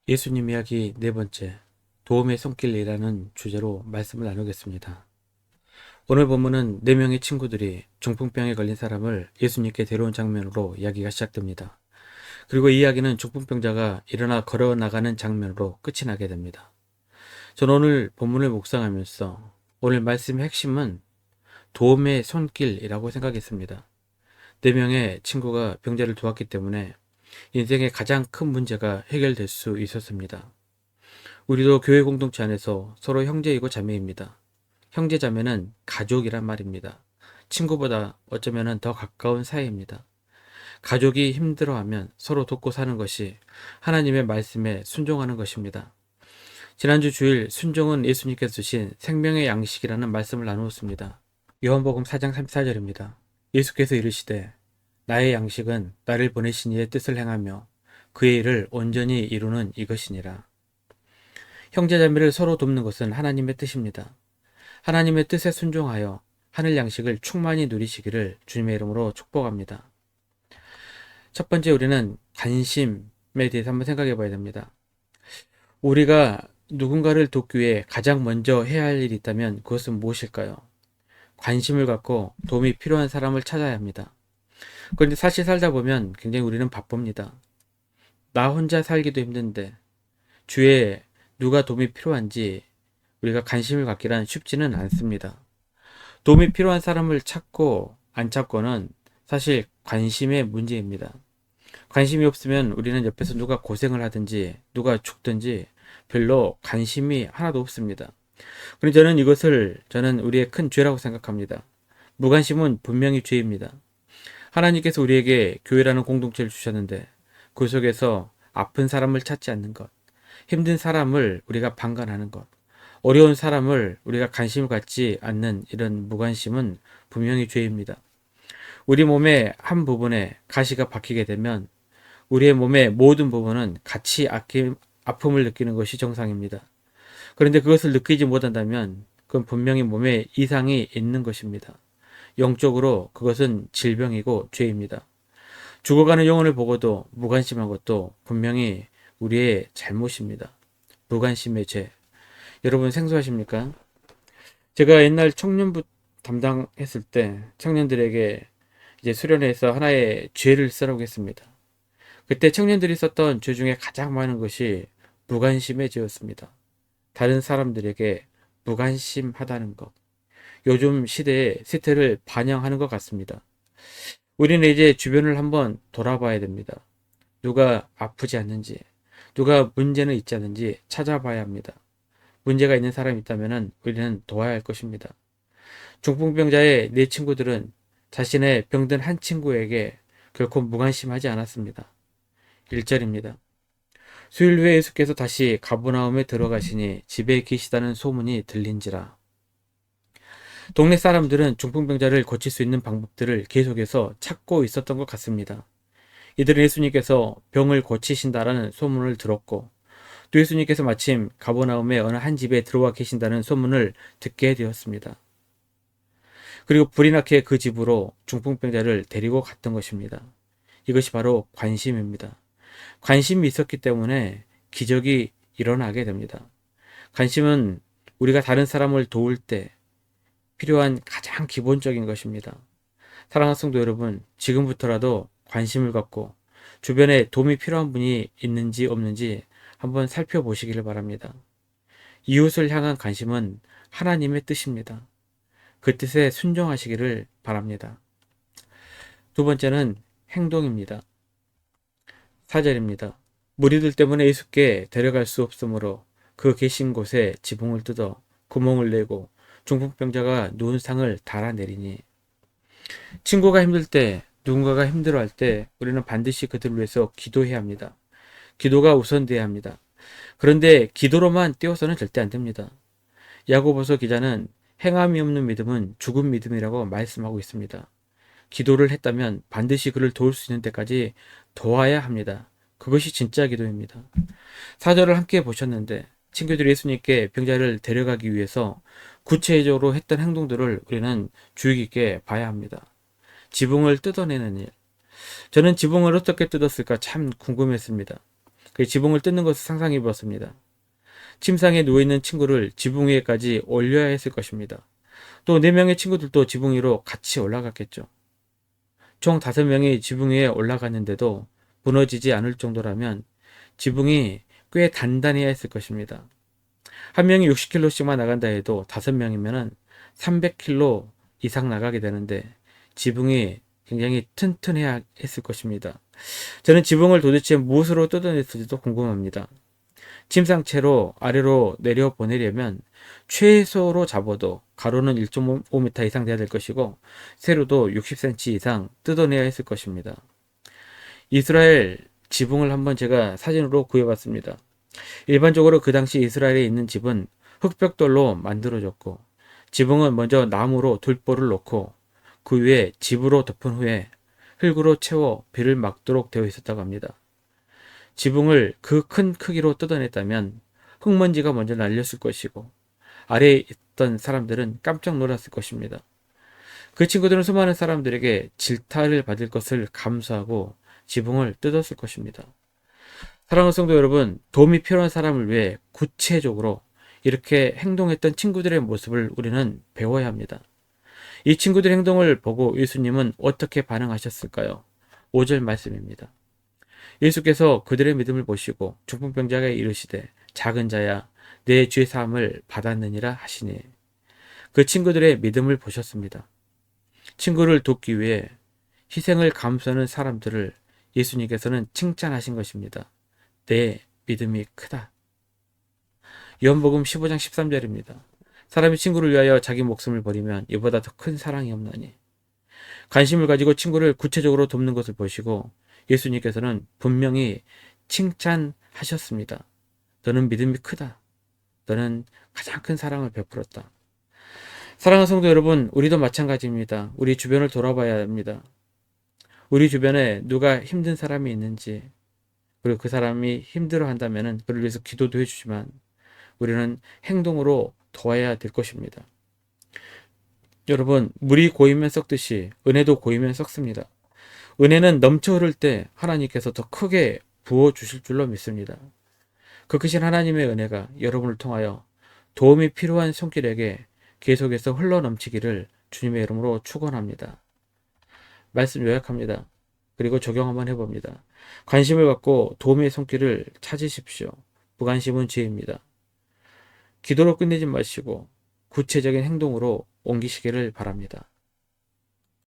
예수님 이야기 네 번째, 도움의 손길이라는 주제로 말씀을 나누겠습니다. 오늘 본문은 네 명의 친구들이 중풍병에 걸린 사람을 예수님께 데려온 장면으로 이야기가 시작됩니다. 그리고 이 이야기는 중풍병자가 일어나 걸어 나가는 장면으로 끝이 나게 됩니다. 저는 오늘 본문을 묵상하면서 오늘 말씀의 핵심은 도움의 손길이라고 생각했습니다. 네 명의 친구가 병자를 도왔기 때문에 인생의 가장 큰 문제가 해결될 수 있었습니다. 우리도 교회 공동체 안에서 서로 형제이고 자매입니다. 형제 자매는 가족이란 말입니다. 친구보다 어쩌면 더 가까운 사이입니다. 가족이 힘들어하면 서로 돕고 사는 것이 하나님의 말씀에 순종하는 것입니다. 지난주 주일 순종은 예수님께서 주신 생명의 양식이라는 말씀을 나누었습니다. 요한복음 4장 34절입니다. 예수께서 이르시되 나의 양식은 나를 보내신 이의 뜻을 행하며 그의 일을 온전히 이루는 이것이니라. 형제자매를 서로 돕는 것은 하나님의 뜻입니다. 하나님의 뜻에 순종하여 하늘 양식을 충만히 누리시기를 주님의 이름으로 축복합니다. 첫 번째, 우리는 관심에 대해서 한번 생각해 봐야 됩니다. 우리가 누군가를 돕기 위해 가장 먼저 해야 할 일이 있다면 그것은 무엇일까요? 관심을 갖고 도움이 필요한 사람을 찾아야 합니다. 그런데 사실 살다 보면 굉장히 우리는 바쁩니다. 나 혼자 살기도 힘든데 주위에 누가 도움이 필요한지 우리가 관심을 갖기란 쉽지는 않습니다. 도움이 필요한 사람을 찾고 안 찾고는 사실 관심의 문제입니다. 관심이 없으면 우리는 옆에서 누가 고생을 하든지 누가 죽든지 별로 관심이 하나도 없습니다. 그런데 저는 우리의 큰 죄라고 생각합니다. 무관심은 분명히 죄입니다. 하나님께서 우리에게 교회라는 공동체를 주셨는데 그 속에서 아픈 사람을 찾지 않는 것, 힘든 사람을 우리가 방관하는 것, 어려운 사람을 우리가 관심을 갖지 않는 이런 무관심은 분명히 죄입니다. 우리 몸의 한 부분에 가시가 박히게 되면 우리의 몸의 모든 부분은 같이 아픔을 느끼는 것이 정상입니다. 그런데 그것을 느끼지 못한다면 그건 분명히 몸에 이상이 있는 것입니다. 영적으로 그것은 질병이고 죄입니다. 죽어가는 영혼을 보고도 무관심한 것도 분명히 우리의 잘못입니다. 무관심의 죄. 여러분 생소하십니까? 제가 옛날 청년부 담당했을 때 청년들에게 이제 수련회에서 하나의 죄를 쓰라고 했습니다. 그때 청년들이 썼던 죄 중에 가장 많은 것이 무관심의 죄였습니다. 다른 사람들에게 무관심하다는 것. 요즘 시대의 세태를 반영하는 것 같습니다. 우리는 이제 주변을 한번 돌아봐야 됩니다. 누가 아프지 않는지, 누가 문제는 있지 않는지 찾아봐야 합니다. 문제가 있는 사람이 있다면 우리는 도와야 할 것입니다. 중풍병자의 네 친구들은 자신의 병든 한 친구에게 결코 무관심하지 않았습니다. 1절입니다. 수일 후에 예수께서 다시 가버나움에 들어가시니 집에 계시다는 소문이 들린지라. 동네 사람들은 중풍병자를 고칠 수 있는 방법들을 계속해서 찾고 있었던 것 같습니다. 이들은 예수님께서 병을 고치신다라는 소문을 들었고 또 예수님께서 마침 가버나움의 어느 한 집에 들어와 계신다는 소문을 듣게 되었습니다. 그리고 불이 나게 그 집으로 중풍병자를 데리고 갔던 것입니다. 이것이 바로 관심입니다. 관심이 있었기 때문에 기적이 일어나게 됩니다. 관심은 우리가 다른 사람을 도울 때 필요한 가장 기본적인 것입니다. 사랑하는 성도 여러분, 지금부터라도 관심을 갖고 주변에 도움이 필요한 분이 있는지 없는지 한번 살펴보시기를 바랍니다. 이웃을 향한 관심은 하나님의 뜻입니다. 그 뜻에 순종하시기를 바랍니다. 두 번째는 행동입니다. 4절입니다. 무리들 때문에 예수께 데려갈 수 없으므로 그 계신 곳에 지붕을 뜯어 구멍을 내고 중풍병자가 누운 상을 달아내리니. 친구가 힘들 때, 누군가가 힘들어할 때 우리는 반드시 그들을 위해서 기도해야 합니다. 기도가 우선돼야 합니다. 그런데 기도로만 띄워서는 절대 안 됩니다. 야고보서 기자는 행함이 없는 믿음은 죽은 믿음이라고 말씀하고 있습니다. 기도를 했다면 반드시 그를 도울 수 있는 때까지 도와야 합니다. 그것이 진짜 기도입니다. 4절을 함께 보셨는데 친구들이 예수님께 병자를 데려가기 위해서 구체적으로 했던 행동들을 우리는 주의 깊게 봐야 합니다. 지붕을 뜯어내는 일. 저는 지붕을 어떻게 뜯었을까 참 궁금했습니다. 그 지붕을 뜯는 것을 상상해 보았습니다. 침상에 누워있는 친구를 지붕 위에까지 올려야 했을 것입니다. 또 4명의 친구들도 지붕 위로 같이 올라갔겠죠. 총 5명이 지붕 위에 올라갔는데도 무너지지 않을 정도라면 지붕이 꽤 단단해야 했을 것입니다. 한 명이 60kg씩만 나간다 해도 5명이면 300kg 이상 나가게 되는데 지붕이 굉장히 튼튼해야 했을 것입니다. 저는 지붕을 도대체 무엇으로 뜯어냈을지도 궁금합니다. 침상채로 아래로 내려 보내려면 최소로 잡아도 가로는 1.5m 이상 돼야 될 것이고 세로도 60cm 이상 뜯어내야 했을 것입니다. 이스라엘 지붕을 한번 제가 사진으로 구해봤습니다. 일반적으로 그 당시 이스라엘에 있는 집은 흙벽돌로 만들어졌고 지붕은 먼저 나무로 돌보를 놓고 그 위에 집으로 덮은 후에 흙으로 채워 비를 막도록 되어 있었다고 합니다. 지붕을 그 큰 크기로 뜯어냈다면 흙먼지가 먼저 날렸을 것이고 아래에 있던 사람들은 깜짝 놀랐을 것입니다. 그 친구들은 수많은 사람들에게 질타를 받을 것을 감수하고 지붕을 뜯었을 것입니다. 사랑하는 성도 여러분, 도움이 필요한 사람을 위해 구체적으로 이렇게 행동했던 친구들의 모습을 우리는 배워야 합니다. 이 친구들의 행동을 보고 예수님은 어떻게 반응하셨을까요? 5절 말씀입니다. 예수께서 그들의 믿음을 보시고 중풍병자에게 이르시되 작은 자야 내 죄 사함을 받았느니라 하시니 그 친구들의 믿음을 보셨습니다. 친구를 돕기 위해 희생을 감수하는 사람들을 예수님께서는 칭찬하신 것입니다. 내 믿음이 크다. 요한복음 15장 13절입니다. 사람이 친구를 위하여 자기 목숨을 버리면 이보다 더 큰 사랑이 없나니. 관심을 가지고 친구를 구체적으로 돕는 것을 보시고 예수님께서는 분명히 칭찬하셨습니다. 너는 믿음이 크다. 너는 가장 큰 사랑을 베풀었다. 사랑하는 성도 여러분, 우리도 마찬가지입니다. 우리 주변을 돌아봐야 합니다. 우리 주변에 누가 힘든 사람이 있는지, 그리고 그 사람이 힘들어한다면 그를 위해서 기도도 해주지만 우리는 행동으로 도와야 될 것입니다. 여러분, 물이 고이면 썩듯이 은혜도 고이면 썩습니다. 은혜는 넘쳐 흐를 때 하나님께서 더 크게 부어주실 줄로 믿습니다. 그 크신 하나님의 은혜가 여러분을 통하여 도움이 필요한 손길에게 계속해서 흘러넘치기를 주님의 이름으로 축원합니다. 말씀 요약합니다. 그리고 적용 한번 해봅니다. 관심을 갖고 도움의 손길을 찾으십시오. 무관심은 죄입니다. 기도로 끝내지 마시고 구체적인 행동으로 옮기시기를 바랍니다.